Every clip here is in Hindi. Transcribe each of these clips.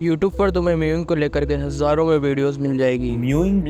यूट्यूब पर तुम्हें म्यूइंग को लेकर के हजारों में वीडियोस मिल जाएगी एंड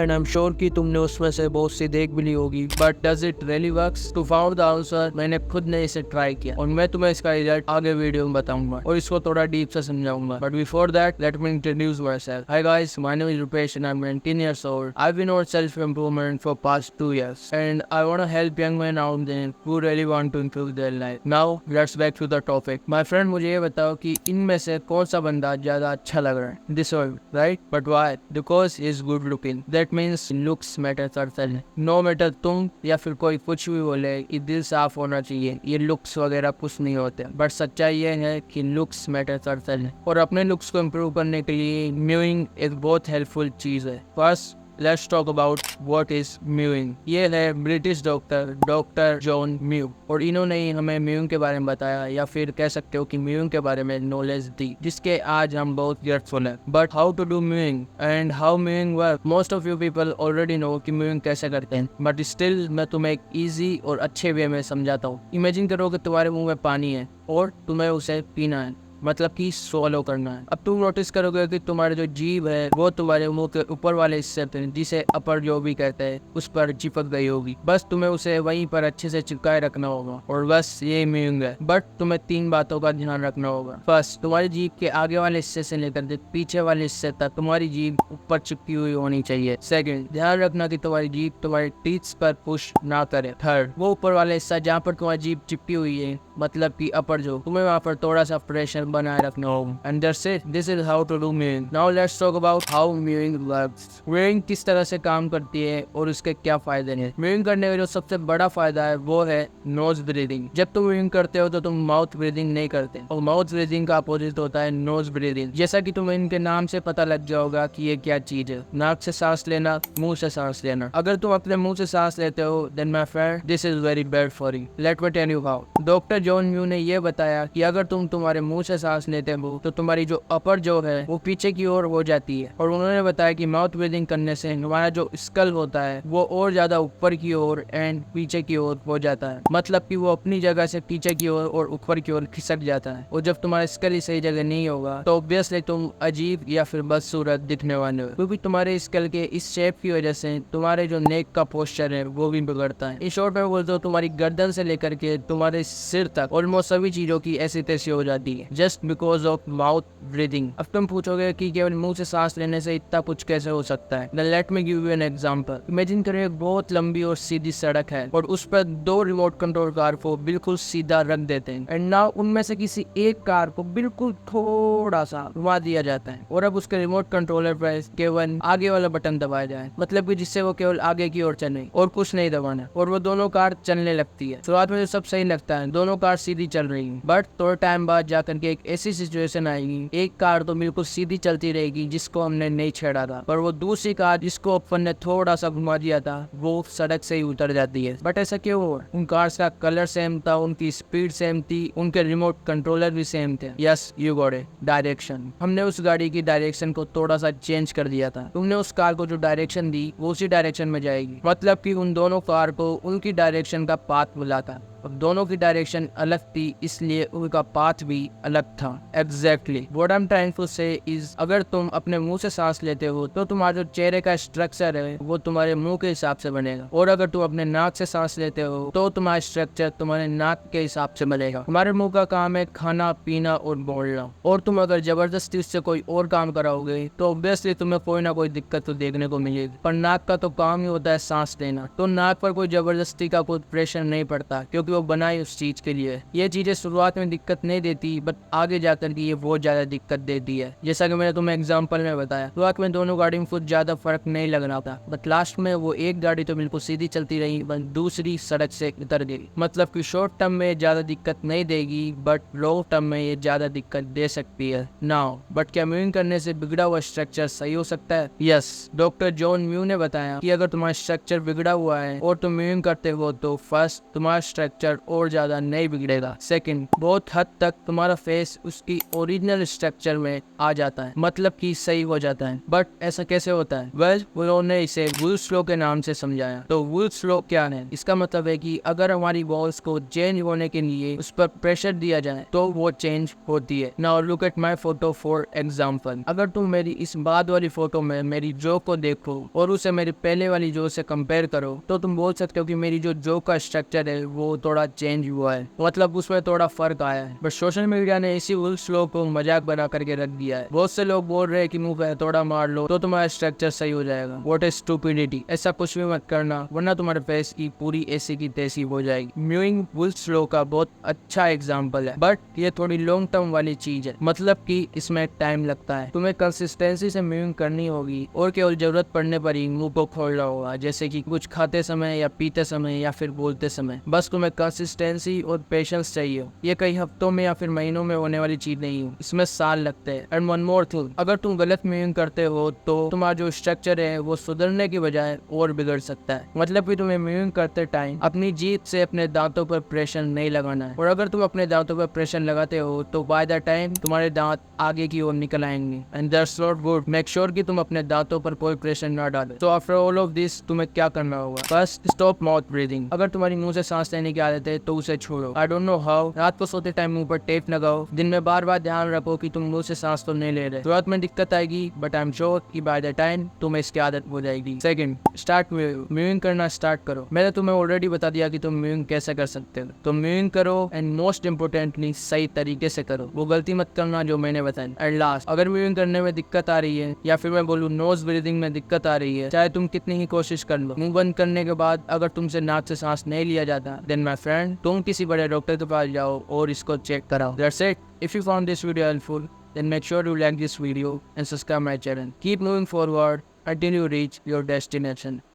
आई एम श्योर कि तुमने उसमें से बहुत सी देख भी ली होगी, but does it really works? To found the answer मैंने खुद ने इसे ट्राई किया और मैं तुम्हें इसका रिजल्ट आगे वीडियो में बताऊंगा और इसको थोड़ा डीप से समझाऊंगा। But before that let me introduce my self. Hi guys, my name is Rupesh and I am 19 years old. I've been on self improvement for past 2 years and I want to help young men out there who really want to improve their life. Now let's back to the topic. My friend, मुझे ये बताओ कि इनमें से कौन सा बंदा ज्यादा अच्छा लग रहा है? This one, right? But why? Because he is good looking. That means looks matter करता है। No matter तुम या फिर कोई कुछ भी बोले, ये दिल साफ होना चाहिए, ये लुक्स वगैरह कुछ नहीं होते। बट सच्चाई ये है कि लुक्स मैटर करता है और अपने लुक्स को इम्प्रूव करने के लिए म्यूइंग एक बहुत हेल्पफुल चीज है। First let's talk about what is mowing. ये है ब्रिटिश डॉक्टर जॉन म्यू और इन्होंने ही हमें म्यूइंग के बारे में बताया या फिर कह सकते हो कि म्यूइंग के बारे में नॉलेज दी, जिसके आज हम बहुत ग्रेटफुल हैं। But how to do mewing and how mewing work? Most of you people already know कि म्यूइंग कैसे करते हैं, बट स्टिल मैं तुम्हें एक ईजी और अच्छे वे में समझाता हूँ। इमेजिन करो कि तुम्हारे मुंह में पानी है और तुम्हें उसे पीना है, मतलब कि स्वॉलो करना है। अब तुम नोटिस करोगे कि तुम्हारे जो जीभ है वो तुम्हारे मुंह के ऊपर वाले हिस्से पे, जिसे अपर जो भी कहते हैं, उस पर चिपक गई होगी। बस तुम्हें उसे वहीं पर अच्छे से चिपकाए रखना होगा और बस ये म्यूइंग है। बट तुम्हें 3 बातों का ध्यान रखना होगा। फर्स्ट, तुम्हारी जीभ के आगे वाले हिस्से से लेकर पीछे वाले हिस्से तक तुम्हारी जीभ ऊपर चिपकी हुई होनी चाहिए। सेकंड, ध्यान रखना कि तुम्हारी जीभ तुम्हारे टीथ पर पुश ना करे। थर्ड, वो ऊपर वाला हिस्सा जहाँ पर तुम्हारी जीभ चिपकी हुई है, मतलब कि अपर जो, तुम्हें वहाँ पर थोड़ा सा प्रेशर बनाए रखना होगा। And that's it, this is how to do mewing. Now let's talk about how mewing works. Mewing किस तरह से काम करती है और उसके क्या फायदे हैं? म्यूइंग करने का जो सबसे बड़ा फायदा है वो है नोज ब्रीदिंग। जब तुम म्यूइंग करते हो तो तुम माउथ ब्रीदिंग नहीं करते और माउथ ब्रीदिंग का अपोजिट होता है नोज ब्रीदिंग। जैसा कि तुम्हें इनके नाम से पता लग जाओगा कि ये क्या चीज है। नाक से सांस लेना, मुंह से सांस लेना। अगर तुम अपने मुंह से सांस लेते हो then my friend this is very bad for you. Let me tell you how. Doctor John Mew ने ये बताया कि अगर तुम तुम्हारे मुंह से सांस लेते हो तो तुम्हारी जो अपर जो है वो पीछे की ओर हो जाती है और उन्होंने बताया कि माउथ ब्रीदिंग करने से हमारा जो स्कल होता है वो और ज्यादा ऊपर की ओर एंड पीछे की ओर हो जाता है, मतलब कि वो अपनी जगह से पीछे की ओर और ऊपर की ओर खिसक जाता है। और जब तुम्हारा स्कल ही सही जगह नहीं होगा तो ऑब्वियसली तुम अजीब या फिर बदसूरत दिखने वाले हो, क्योंकि तुम्हारे स्कल के इस शेप की वजह से तुम्हारे जो नेक का पोस्चर है वो भी बिगड़ता है। इन शॉर्ट में बोलते हो तुम्हारी गर्दन से लेकर के तुम्हारे सिर तक ऑलमोस्ट सभी चीजों की ऐसी तैसी हो जाती है just because of mouth breathing. अब तुम पूछोगे कि केवल मुंह से सांस लेने से इतना कुछ कैसे हो सकता है? Let me give you an example. Imagine करो एक बहुत लंबी और सीधी सड़क है और उस पर 2 रिमोट कंट्रोल कार को बिल्कुल सीधा रख देते हैं एंड नाउ उनमें से किसी एक कार को बिल्कुल थोड़ा सा घुमा दिया जाता है और अब उसके रिमोट कंट्रोलर पर केवल आगे वाला बटन दबाया जाए, मतलब कि जिससे वो केवल आगे की ओर चले और कुछ नहीं दबाना, और वो दोनों कार चलने लगती है। शुरुआत में तो सब सही लगता है, दोनों कार सीधी चल रही है, बट थोड़े टाइम बाद जाकर के एक ऐसी सिचुएशन आएगी, एक कार तो बिल्कुल सीधी चलती रहेगी जिसको हमने नहीं छेड़ा था, पर वो दूसरी कार जिसको अपन ने थोड़ा सा घुमा दिया था वो सड़क से ही उतर जाती है। बट ऐसा क्यों हुआ? उन कार्स का कलर सेम था, उनकी स्पीड सेम थी, उनके रिमोट कंट्रोलर भी सेम थे। Yes you got it, direction. हमने उस गाड़ी की डायरेक्शन को थोड़ा सा चेंज कर दिया था। तुमने उस कार को जो डायरेक्शन दी वो उसी डायरेक्शन में जाएगी, मतलब कि उन दोनों कार को उनकी डायरेक्शन का पाथ मिला था। अब दोनों की डायरेक्शन अलग थी इसलिए उनका पाथ भी अलग था। Exactly what I am trying to say is, अगर तुम अपने मुंह से सांस लेते हो तो तुम्हारा जो चेहरे का स्ट्रक्चर है वो तुम्हारे मुंह के हिसाब से बनेगा, और अगर तुम अपने नाक से सांस लेते हो तो तुम्हारा स्ट्रक्चर तुम्हारे नाक के हिसाब से बनेगा। हमारे मुंह का काम है खाना पीना और बोलना, और तुम अगर जबरदस्ती उससे कोई और काम कराओगे तो ऑब्वियसली तुम्हें कोई ना कोई दिक्कत तो देखने को मिलेगी। पर नाक का तो काम ही होता है सांस लेना, तो नाक पर कोई जबरदस्ती का कोई प्रेशर नहीं पड़ता क्योंकि वो बनाई उस चीज के लिए। ये चीजें शुरुआत में दिक्कत नहीं देती बट आगे जाकर के ये बहुत ज्यादा दिक्कत देती है। जैसा कि मैंने तुम्हें एग्जांपल में बताया, शुरुआत में दोनों गाड़ी में कुछ ज्यादा फर्क नहीं लग रहा था, बट लास्ट में वो एक गाड़ी तो बिल्कुल सीधी चलती रही बट दूसरी सड़क से उतर गई, मतलब कि शॉर्ट टर्म में ज्यादा दिक्कत नहीं देगी बट लॉन्ग टर्म में ये ज्यादा दिक्कत दे सकती है। नाउ बट क्या म्यूइंग करने से बिगड़ा हुआ स्ट्रक्चर सही हो सकता है? यस, डॉक्टर जॉन म्यू ने बताया कि अगर तुम्हारा स्ट्रक्चर बिगड़ा हुआ है और तुम म्यूइंग करते हो तो फर्स्ट तुम्हारा स्ट्रक्चर स्ट्रक्चर और ज्यादा नहीं बिगड़ेगा। सेकंड, बहुत हद तक तुम्हारा फेस उसकी ओरिजिनल स्ट्रक्चर में आ जाता है, मतलब कि सही हो जाता है। बट ऐसा कैसे होता है? वेल, उन्होंने इसे वुल्स लॉ के नाम से समझाया। तो वुल्स लॉ क्या है? इसका मतलब है कि अगर हमारी वॉल्स को चेंज होने के लिए उस पर प्रेशर दिया जाए तो वो चेंज होती है। Now look at my photo for example. अगर तुम मेरी इस बाद वाली फोटो में मेरी जो को देखो और उसे मेरी पहले वाली जो से कंपेयर करो तो तुम बोल सकते हो कि मेरी जो का स्ट्रक्चर है वो थोड़ा चेंज हुआ है, मतलब उसमें थोड़ा फर्क आया है। बट सोशल मीडिया ने इसी वुल्स लॉ को मजाक बना करके रख दिया है। बहुत से लोग बोल रहे हैं कि मुंह पे थोड़ा मार लो तो तुम्हारा स्ट्रक्चर सही हो जाएगा। What is stupidity. ऐसा कुछ भी मत करना वरना तुम्हारे फेस की पूरी ऐसी की तैसी हो जाएगी। म्यूइंग वुल्स लॉ का बहुत अच्छा एग्जांपल है, बट ये थोड़ी लॉन्ग टर्म वाली चीज है, मतलब कि इसमें टाइम लगता है। तुम्हें कंसिस्टेंसी से म्यूइंग करनी होगी और केवल जरूरत पड़ने पर ही मुंह को खोलना होगा, जैसे कि कुछ खाते समय या पीते समय या फिर बोलते समय। बस तुम्हें कंसिस्टेंसी और पेशेंस चाहिए। ये कई हफ्तों में या फिर महीनों में होने वाली चीज नहीं है, इसमें साल लगते हैं। एंड वन मोर थिंग, अगर तुम गलत म्यूइंग करते हो तो तुम्हारा जो स्ट्रक्चर है वो सुधरने की बजाय और बिगड़ सकता है। मतलब कि तुम्हें म्यूइंग करते टाइम अपनी जीभ से अपने दांतों पर प्रेशर नहीं लगाना है, और अगर तुम अपने दांतों पर प्रेशर लगाते हो तो बाय द टाइम तुम्हारे दांत आगे की ओर निकल आएंगे। And that's not good. Make sure कि तुम अपने दांतों पर कोई प्रेशर ना डालो। So after all of this तुम्हें क्या करना होगा? First, stop mouth breathing. अगर तुम्हारी मुंह से सांस लेने की आदत है तो उसे छोड़ो। I don't know how. रात को सोते टाइम मुंह पर टेप लगाओ। दिन में बार बार ध्यान रखो कि तुम मुंह से सांस तो नहीं ले रहे। शुरुआत में दिक्कत आएगी बट आई एम श्योर कि बाय द टाइम तुम्हें इसकी आदत हो जाएगी। सेकंड, स्टार्ट म्यूइंग करना स्टार्ट करो। मैंने तुम्हें ऑलरेडी बता दिया कि तुम म्यूइंग कैसे कर सकते हो। तो म्यूइंग करो एंड मोस्ट इंपोर्टेंटली सही तरीके से करो। वो गलती मत करना जो मैंने बताई। एंड लास्ट, अगर म्यूइंग करने में दिक्कत आ रही है या फिर मैं बोलूँ नोज ब्रीदिंग में दिक्कत आ रही है, चाहे तुम कितनी ही कोशिश कर लो, मुंह बंद करने के बाद अगर तुमसे नाक से सांस नहीं लिया जाता, देन माय फ्रेंड तुम किसी बड़े डॉक्टर के पास जाओ और इसको चेक कराओ। That's it. If you found this video helpful, then make sure you like this video and subscribe my channel. Keep moving forward until you reach your destination.